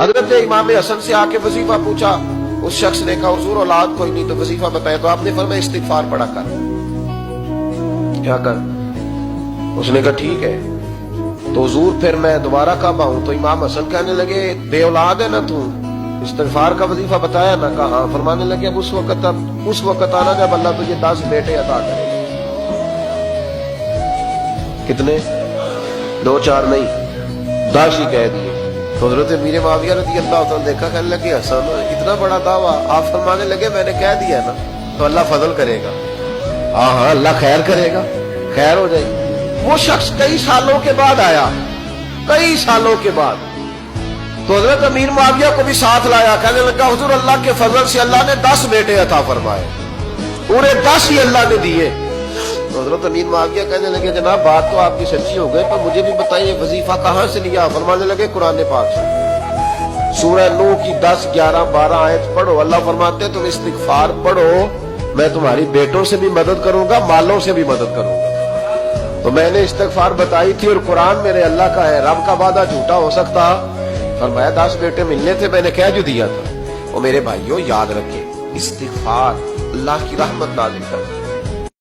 حضرت امام حسن سے آ کے وظیفہ پوچھا، اس شخص نے کہا حضور اولاد کوئی نہیں تو وظیفہ بتایا، تو آپ نے فرمایا استغفار پڑھا کر، کیا کر؟ اس نے کہا ٹھیک ہے۔ تو حضور پھر میں دوبارہ کعبہ ہوں، تو امام حسن کہنے لگے بے اولاد ہے نا تو استغفار کا وظیفہ بتایا نا؟ کہا ہاں۔ فرمانے لگے اب اس وقت آنا جب اللہ تجھے 10 بیٹے عطا کرے۔ کتنے؟ 2 4 نہیں، 10 ہی کہہ دیے۔ تو حضرت امیر معاویہ رضی اللہ عنہ دیکھا، کہنے لگے حسن اتنا بڑا دعویٰ؟ آپ فرمانے لگے میں نے کہہ دیا نا تو اللہ فضل کرے گا، ہاں ہاں اللہ خیر کرے گا، خیر ہو جائے گی۔ وہ شخص کئی سالوں کے بعد آیا، کئی سالوں کے بعد، تو حضرت امیر معاویہ کو بھی ساتھ لایا، کہنے لگا حضور اللہ کے فضل سے اللہ نے 10 بیٹے عطا فرمائے، پورے 10 ہی اللہ نے دیے۔ تو حضرت امیر معاویہ کہنے لگے جناب بات تو آپ کی سچی ہو گئی، پر مجھے بھی بتائیے وظیفہ کہاں سے لیا؟ فرمانے لگے قرآن پاک سے، سورہ نوح کی 10 11 12 آیت پڑھو۔ اللہ فرماتے ہیں تم استغفار پڑھو، میں تمہاری بیٹوں سے بھی مدد کروں گا، مالوں سے بھی مدد کروں گا۔ تو میں نے استغفار بتائی تھی اور قرآن میرے اللہ کا ہے، رب کا وعدہ جھوٹا ہو سکتا؟ فرمایا 10 بیٹے ملنے تھے، میں نے کہہ جو دیا تھا۔ اور میرے بھائیوں یاد رکھیں، استغفار اللہ کی رحمت نازل کرتا ہے۔